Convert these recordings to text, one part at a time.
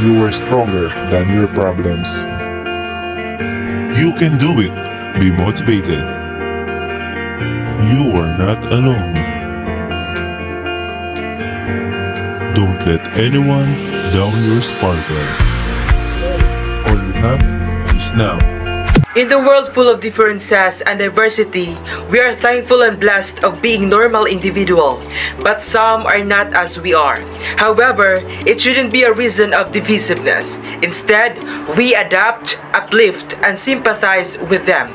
you are stronger than your problems. You can do it. Be motivated. You are not alone. Don't let anyone down your sparkle. All you have is now. In the world full of differences and diversity, we are thankful and blessed of being normal individual, but some are not as we are. However, it shouldn't be a reason of divisiveness. Instead, we adapt, uplift, and sympathize with them.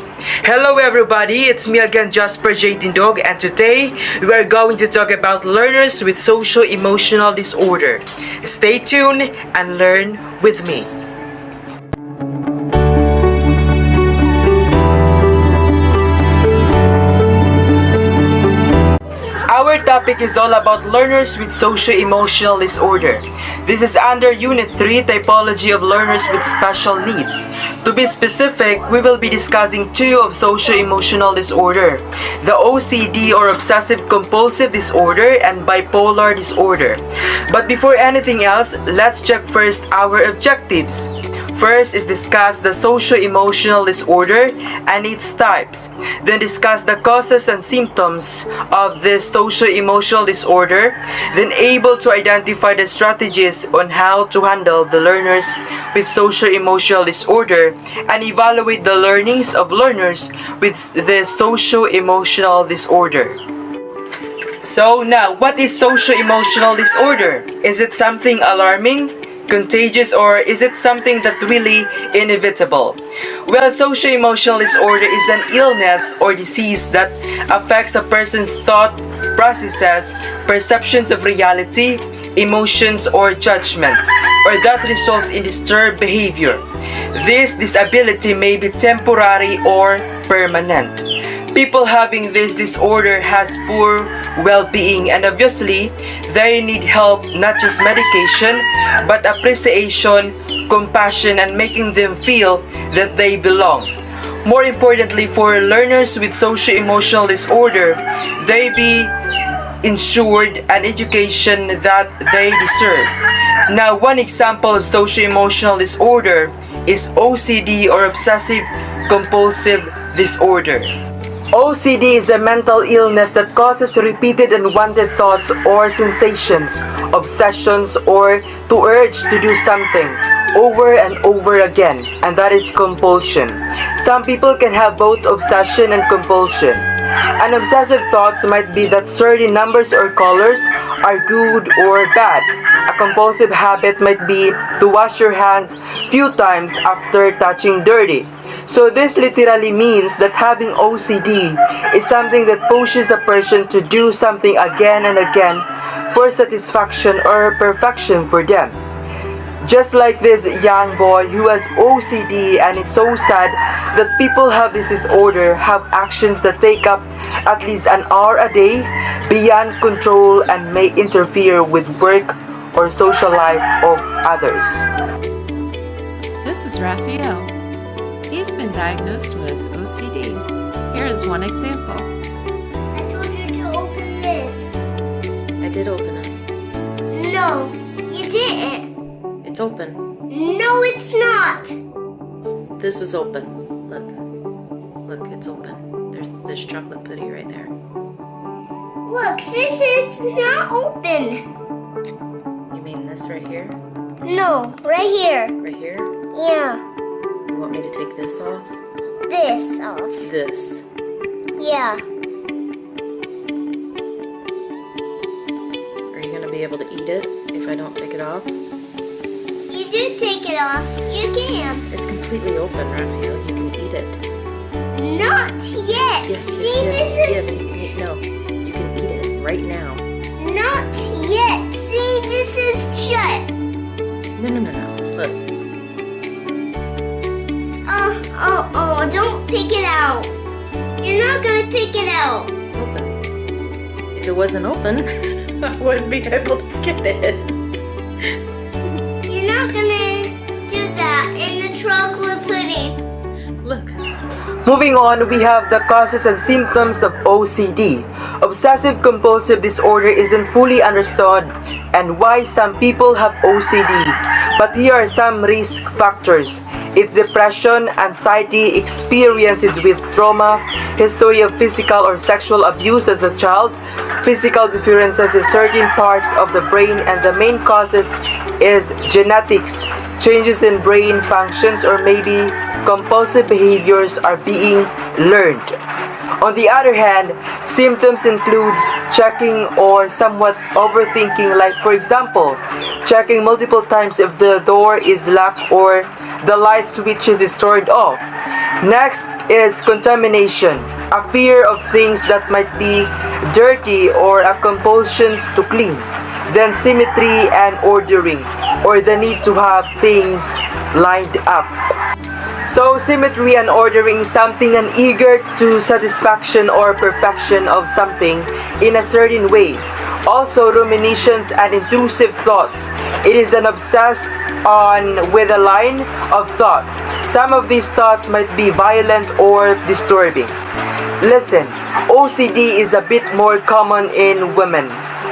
Hello everybody, it's me again, Jasper J. Tindog, and today we are going to talk about learners with socio-emotional disorder. Stay tuned and learn with me. Our topic is all about learners with socio-emotional disorder. This is under Unit 3, Typology of Learners with Special Needs. To be specific, we will be discussing two of socio-emotional disorder, the OCD or Obsessive compulsive disorder and Bipolar disorder. But before anything else, let's check first our objectives. First is discuss the socio-emotional disorder and its types. Then discuss the causes and symptoms of this socio-emotional disorder. Then able to identify the strategies on how to handle the learners with socio-emotional disorder and evaluate the learnings of learners with this socio-emotional disorder. So now, what is socio-emotional disorder? Is it something alarming, contagious, or is it something that really inevitable? Well, socio-emotional disorder is an illness or disease that affects a person's thought processes, perceptions of reality, emotions, or judgment, or that results in disturbed behavior. This disability may be temporary or permanent. People having this disorder has poor well-being, and obviously they need help, not just medication but appreciation, compassion, and making them feel that they belong. More importantly, for learners with socio-emotional disorder, they be ensured an education that they deserve. Now, one example of socio-emotional disorder is OCD or Obsessive compulsive disorder. OCD is a mental illness that causes repeated unwanted thoughts or sensations, obsessions, or to urge to do something over and over again, and that is compulsion. Some people can have both obsession and compulsion. An obsessive thoughts might be that certain numbers or colors are good or bad. A compulsive habit might be to wash your hands few times after touching dirty. So this literally means that having OCD is something that pushes a person to do something again and again for satisfaction or perfection for them. Just like this young boy who has OCD, and it's so sad that people have this disorder have actions that take up at least an hour a day beyond control and may interfere with work or social life of others. This is Raphael. He's been diagnosed with OCD. Here is one example. I told you to open this. I did open it. No, you didn't. It's open. No, it's not. This is open. Look. Look, it's open. There's chocolate putty right there. Look, this is not open. You mean this right here? No, right here. Right here? Yeah, You want me to take this off? this off. This. Yeah. Are you gonna be able to eat it if I don't take it off? You do take it off. You can. It's completely open, Raphael. You can eat it. Not yet. Yes, See, yes, this yes, is yes. You can eat. No, you can eat it right now. not yet. See, this is shut. No. Look. Oh, don't pick it out. You're not gonna pick it out. Open. If it wasn't open, I wouldn't be able to get it. You're not gonna do that in the chocolate pudding. Look. Moving on, we have the causes and symptoms of OCD. Obsessive compulsive disorder isn't fully understood and why some people have OCD. But here are some risk factors. It's depression, anxiety, experiences with trauma, history of physical or sexual abuse as a child, physical differences in certain parts of the brain, and the main causes is genetics, changes in brain functions, or maybe compulsive behaviors are being learned. On the other hand, symptoms includes checking or somewhat overthinking, like for example, checking multiple times if the door is locked or the light switch is turned off. Next is contamination, a fear of things that might be dirty or a compulsion to clean. Then symmetry and ordering, or the need to have things lined up. So symmetry and ordering is something an eager to satisfaction or perfection of something in a certain way. Also ruminations and intrusive thoughts. It is an obsessed on with a line of thought. Some of these thoughts might be violent or disturbing. Listen, OCD is a bit more common in women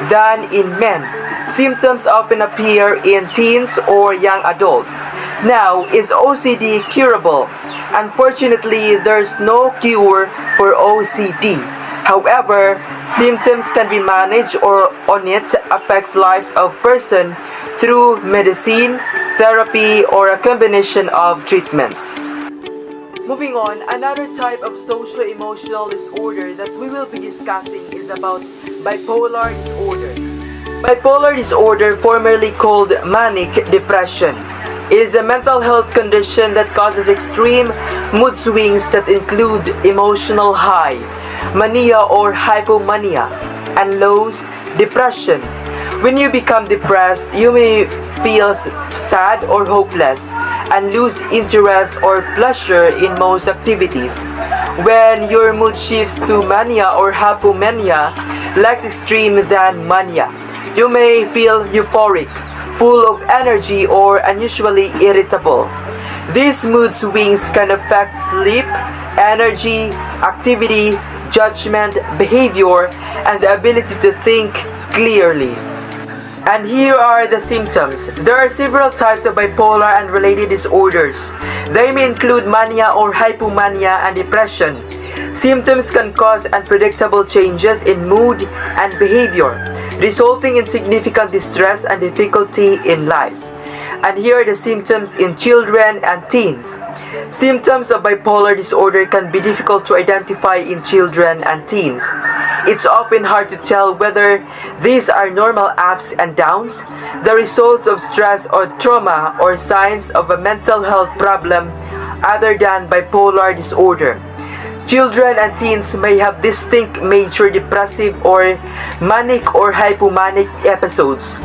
than in men. Symptoms often appear in teens or young adults. Now, is OCD curable? Unfortunately, there's no cure for OCD. However, symptoms can be managed or on it affects lives of person through medicine, therapy, or a combination of treatments. Moving on, another type of socio-emotional disorder that we will be discussing is about bipolar disorder. Bipolar disorder, formerly called manic depression, is a mental health condition that causes extreme mood swings that include emotional high, mania or hypomania, and lows, depression. When you become depressed, you may feel sad or hopeless and lose interest or pleasure in most activities. When your mood shifts to mania or hypomania, less extreme than mania, you may feel euphoric, full of energy, or unusually irritable. These mood swings can affect sleep, energy, activity, judgment, behavior, and the ability to think clearly. And here are the symptoms. There are several types of bipolar and related disorders. They may include mania or hypomania and depression. Symptoms can cause unpredictable changes in mood and behavior, resulting in significant distress and difficulty in life. And here are the symptoms in children and teens. Symptoms of bipolar disorder can be difficult to identify in children and teens. It's often hard to tell whether these are normal ups and downs, the results of stress or trauma, or signs of a mental health problem other than bipolar disorder. Children and teens may have distinct major depressive or manic or hypomanic episodes,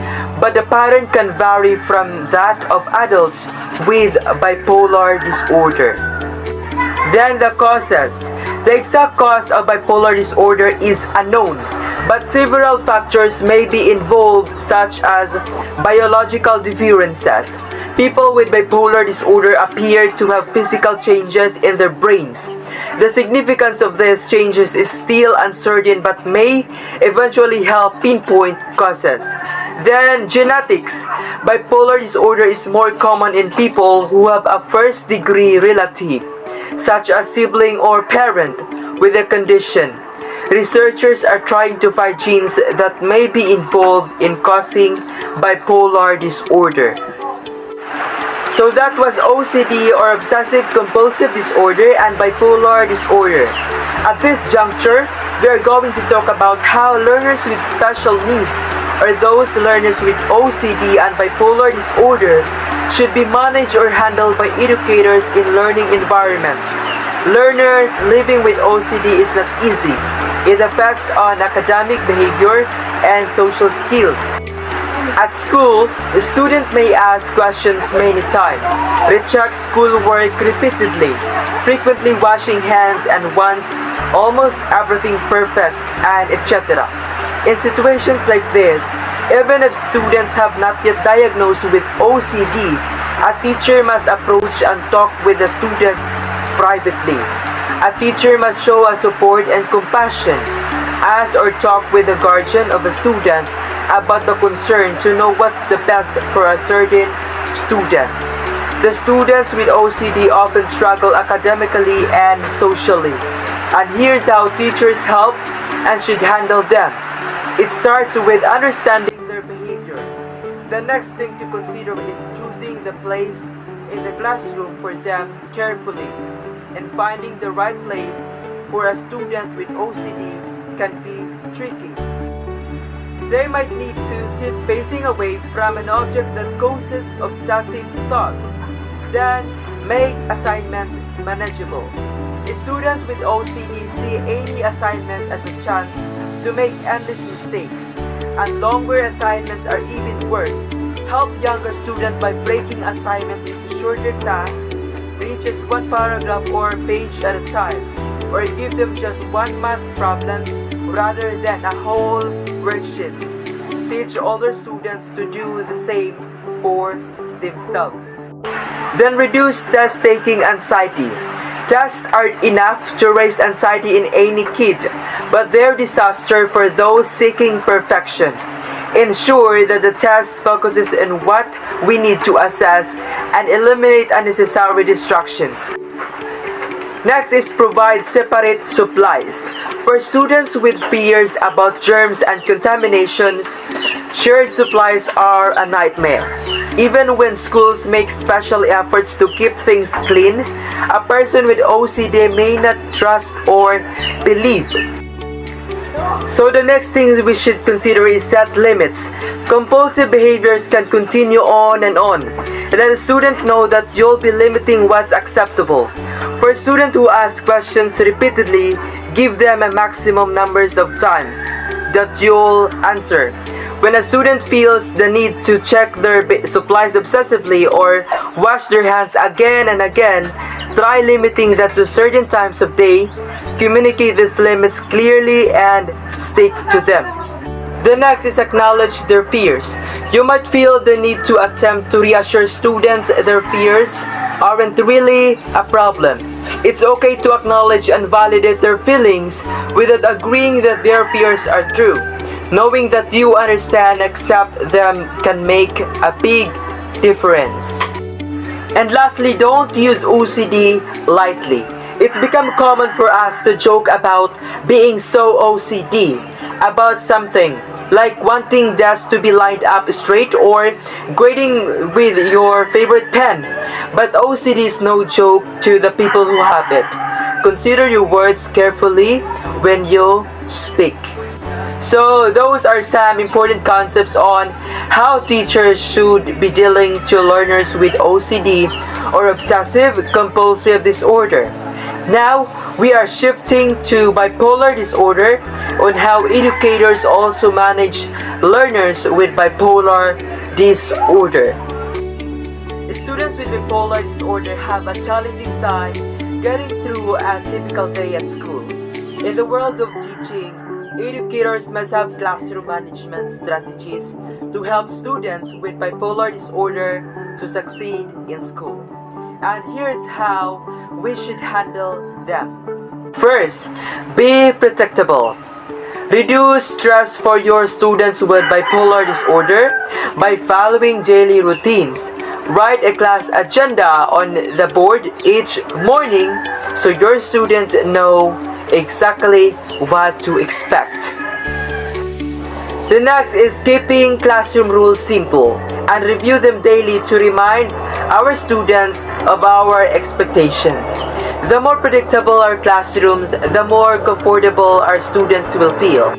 but the pattern can vary from that of adults with bipolar disorder. Then the causes. The exact cause of bipolar disorder is unknown, but several factors may be involved, such as biological differences. People with bipolar disorder appear to have physical changes in their brains. The significance of these changes is still uncertain but may eventually help pinpoint causes. Then, genetics. Bipolar disorder is more common in people who have a first-degree relative, such as sibling or parent, with the condition. Researchers are trying to find genes that may be involved in causing bipolar disorder. So that was OCD or Obsessive Compulsive Disorder and Bipolar Disorder. At this juncture, we are going to talk about how learners with special needs or those learners with OCD and bipolar disorder should be managed or handled by educators in learning environment. Learners living with OCD is not easy. It affects on academic behavior and social skills. At school, the student may ask questions many times, recheck schoolwork repeatedly, frequently washing hands and wants almost everything perfect, and etc. In situations like this, even if students have not yet diagnosed with OCD, a teacher must approach and talk with the students privately. A teacher must show a support and compassion, ask or talk with the guardian of a student about the concern to know what's the best for a certain student. The students with OCD often struggle academically and socially, and here's how teachers help and should handle them. It starts with understanding their behavior. The next thing to consider is choosing the place in the classroom for them carefully, and finding the right place for a student with OCD can be tricky. They might need to sit facing away from an object that causes obsessive thoughts, then make assignments manageable. A student with OCD see any assignment as a chance to make endless mistakes, and longer assignments are even worse. Help younger students by breaking assignments into shorter tasks, read just one paragraph or page at a time, or give them just one math problem rather than a whole worksheet. Teach older students to do the same for themselves. Then reduce test-taking anxiety. Tests are enough to raise anxiety in any kid, but they're disaster for those seeking perfection. Ensure that the test focuses on what we need to assess and eliminate unnecessary distractions. Next is provide separate supplies. For students with fears about germs and contaminations, shared supplies are a nightmare. Even when schools make special efforts to keep things clean, a person with OCD may not trust or believe. So the next thing we should consider is set limits. Compulsive behaviors can continue on and on. Let a student know that you'll be limiting what's acceptable. For a student who asks questions repeatedly, give them a maximum numbers of times that you'll answer. When a student feels the need to check their supplies obsessively or wash their hands again and again, try limiting that to certain times of day. Communicate these limits clearly and stick to them. The next is acknowledge their fears. You might feel the need to attempt to reassure students their fears aren't really a problem. It's okay to acknowledge and validate their feelings without agreeing that their fears are true. Knowing that you understand and accept them can make a big difference. And lastly, don't use OCD lightly. It's become common for us to joke about being so OCD about something, like wanting desks to be lined up straight or grading with your favorite pen. But OCD is no joke to the people who have it. Consider your words carefully when you speak. So those are some important concepts on how teachers should be dealing to learners with OCD or obsessive compulsive disorder. Now, we are shifting to bipolar disorder on how educators also manage learners with bipolar disorder. Students with bipolar disorder have a challenging time getting through a typical day at school. In the world of teaching, educators must have classroom management strategies to help students with bipolar disorder to succeed in school. And here's how we should handle them. First, be predictable. Reduce stress for your students with bipolar disorder by following daily routines. Write a class agenda on the board each morning so your students know exactly what to expect. The next is keeping classroom rules simple and review them daily to remind our students of our expectations. The more predictable our classrooms, the more comfortable our students will feel.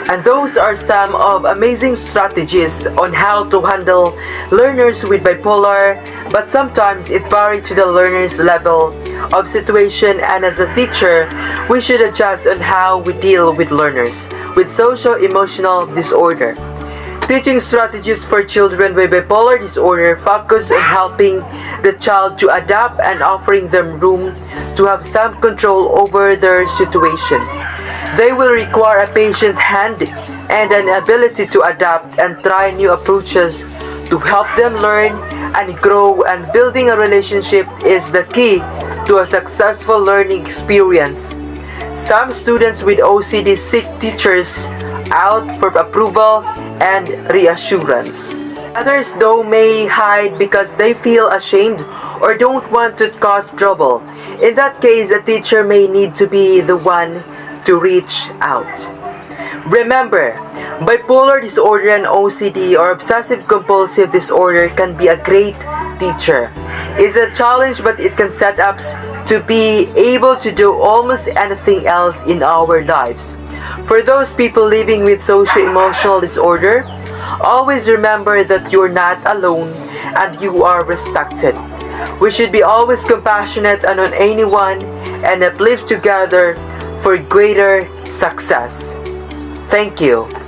And those are some of amazing strategies on how to handle learners with bipolar, but sometimes it varies to the learner's level of situation, and as a teacher, we should adjust on how we deal with learners with socio-emotional disorder. Teaching strategies for children with bipolar disorder focus on helping the child to adapt and offering them room to have some control over their situations. They will require a patient hand and an ability to adapt and try new approaches to help them learn and grow, and building a relationship is the key to a successful learning experience. Some students with OCD seek teachers out for approval and reassurance. Others, though, may hide because they feel ashamed or don't want to cause trouble. In that case, a teacher may need to be the one to reach out. Remember, bipolar disorder and OCD or obsessive compulsive disorder can be a great teacher. It's a challenge, but it can set us to be able to do almost anything else in our lives. For those people living with socio-emotional disorder, always remember that you're not alone and you are respected. We should be always compassionate on anyone and uplift together for greater success. Thank you.